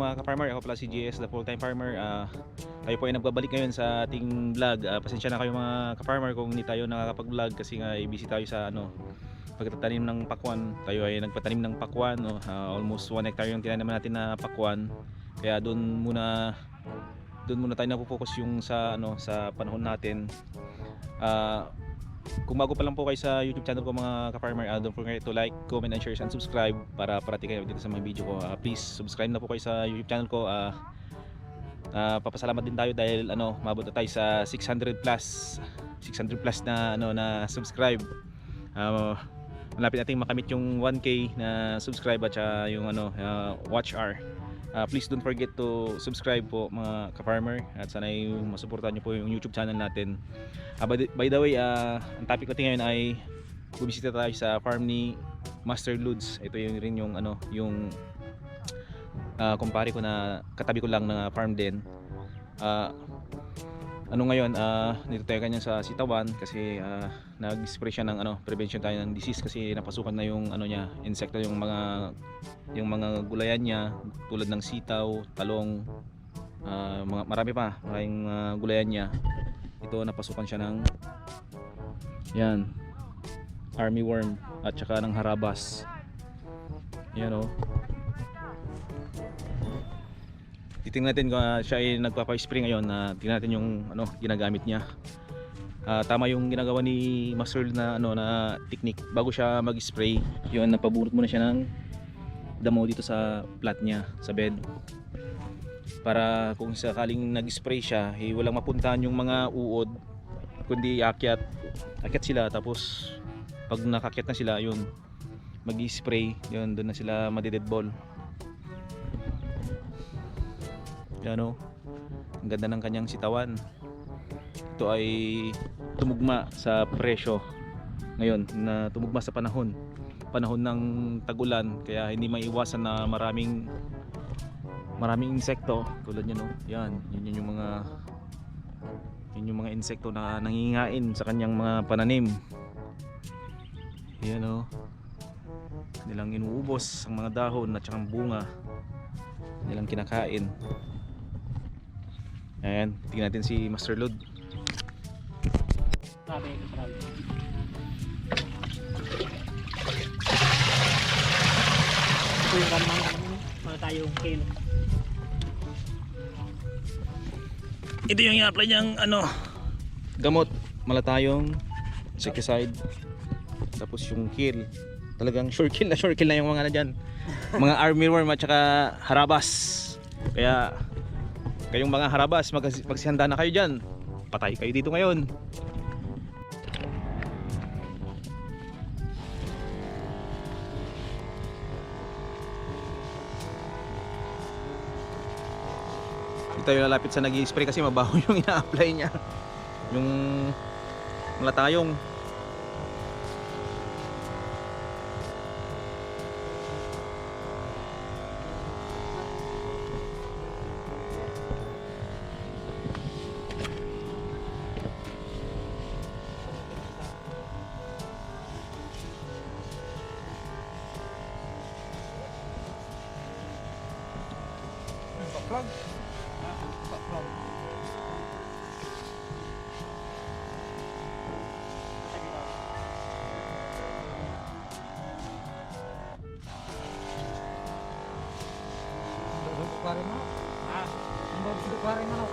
mga ka-farmer, ako pala si GS, the full-time farmer. Tayo po ay nagbabalik ngayon sa ating vlog. Pasensya na kayo mga ka-farmer kung hindi tayo nakakapag-vlog kasi nga busy tayo sa pagtatanim ng pakwan. Tayo ay nagpatanim ng pakwan, almost 1 hectare yung tinanim natin na pakwan. Kaya doon muna tayo napo-focus yung sa panahon natin. Kung bago pa lang po kayo sa YouTube channel ko mga ka-farmer, don't forget to like, comment, and share and subscribe para parati kayo dito sa mga video ko. Please subscribe na po kayo sa YouTube channel ko. Papasalamat din tayo dahil mabot na tayo sa 600 plus na subscribe. Malapit nating makamit yung 1K na subscribe at yung watch hour. Please don't forget to subscribe po mga ka-farmer at sana ay masuportahan nyo po yung YouTube channel natin. By the way, ang topic natin ngayon ay bubisita tayo sa farm ni Master Lods. Ito yung rin yung kumpare ko na katabi ko lang na farm din. Ngayon, dito tayo kanya sa sitawan kasi nag-spray siya ng prevention tayo ng disease kasi napasukan na yung insekto, yung mga gulayan niya tulad ng sitaw, talong, maraming gulayan niya. Ito napasukan siya ng army worm at saka ng harabas. Yan titingnan natin kung siya ay nagpapa-spray ngayon. Tingnan natin yung ginagamit niya. Tama yung ginagawa ni Master na technique. Bago siya mag-spray, napabunot muna siya ng damo dito sa plat niya, sa bed. Para kung sakaling nag-spray siya, walang mapuntahan yung mga uod, kundi akyat sila. Tapos pag nakakyat na sila, mag-spray, doon na sila madi-deadball. Ang ganda ng kanyang sitawan. Ito ay tumugma sa presyo ngayon, na tumugma sa panahon ng tagulan, kaya hindi maiwasan na maraming insekto tulad niyan. Yun yung mga insekto na nangingain sa kanyang mga pananim. Nilang inuubos ang mga dahon at saka bunga, nilang kinakain. Ayan, tingnan natin si Master Lod. Ito yung mga tayong kilo. Ito yung i-apply niyang gamot, malatayong insecticide. Tapos yung kill, talagang sure kill na yung mga dyan, mga army worm at saka harabas. Kaya kayong mga harabas, magsihanda na kayo dyan, patay kayo dito ngayon. Hindi tayo lalapit sa nag-i-spray kasi mabaho yung ina-apply niya, yung malatayong. Baklog. Baklog. Duduk pare mo. Duduk pare mo.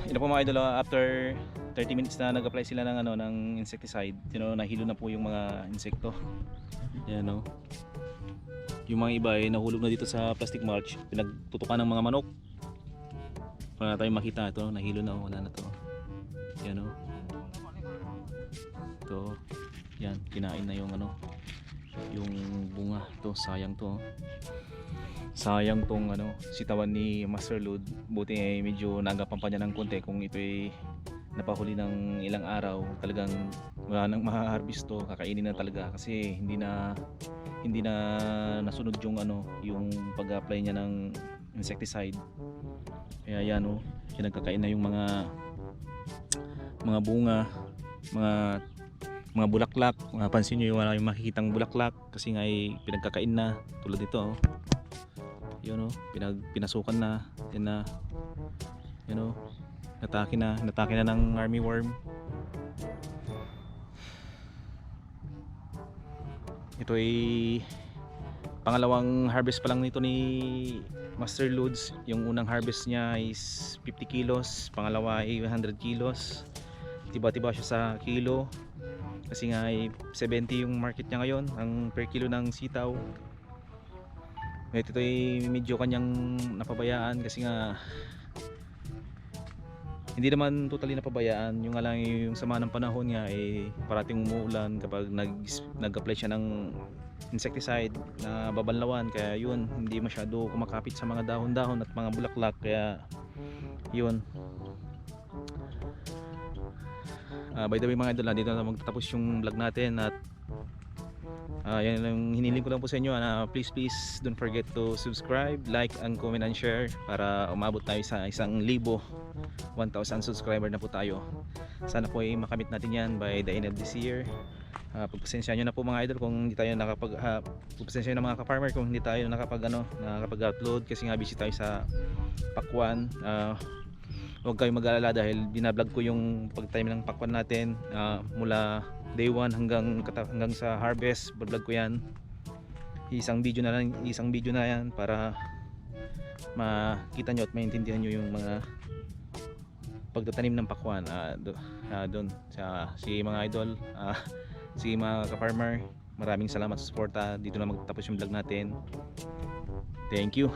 Ito po mga idol, after 30 minutes na nag-apply sila ng insecticide, nahilo na po yung mga insekto. Yan yung mga iba ay nahulog na dito sa plastic mulch, pinagtutukan ng mga manok. Para tayo makita, ito nahilo na, wala na to. Yan ito, yan, kinain na yung yung bunga. Ito sayang to. Sayang tong ano, sitawan ni Master Lud. Buti ay medyo naagapan pa niya ng konti. Kung ito'y napahuli ng ilang araw, talagang wala nang maha-harvest to, kakainin na talaga kasi hindi na nasunod yung ano, yung pag-apply niya ng insecticide. Kaya yan oh, pinagkakain na yung mga bunga, mga bulaklak. Mapansin niyo wala yung makikitang bulaklak kasi nga ay pinagkakain na tulad dito oh. Yun oh, pinasukan na, yan na. Yun oh, natake na ng army worm. Ito ay pangalawang harvest pa lang nito ni Master Lods. Yung unang harvest niya is 50 kilos, pangalawa ay 100 kilos. Tiba-tiba siya sa kilo kasi nga ay 70 yung market niya ngayon, ang per kilo ng sitaw. Ito ay medyo kanyang napabayaan kasi nga hindi naman totally napabayaan, yung nga lang yung sama ng panahon nga eh parating umuulan kapag nag-apply siya ng insecticide na babanlawan, kaya yun hindi masyado kumakapit sa mga dahon-dahon at mga bulaklak, kaya yun. By the way mga idol, dito na magtatapos yung vlog natin at yan lang hiniling ko lang po sa inyo na please don't forget to subscribe, like, and comment and share para umabot tayo sa 1,000 subscriber na po tayo. Sana po ay makamit natin yan by the end of this year. Pagpasensya nyo na po mga idol kung hindi tayo pagpasensya na mga ka-farmer kung hindi tayo nakapag-upload kasi nga busy tayo sa pakwan. Huwag kayong mag-alala dahil binablog ko yung pag-time ng pakwan natin mula day 1 hanggang sa harvest. Vlog ko yan, isang video na yan para makita nyo at maintindihan nyo yung mga pagtatanim ng pakwan doon sa si mga idol, si mga ka-farmer. Maraming salamat sa suporta. Dito na magtatapos yung vlog natin. Thank you.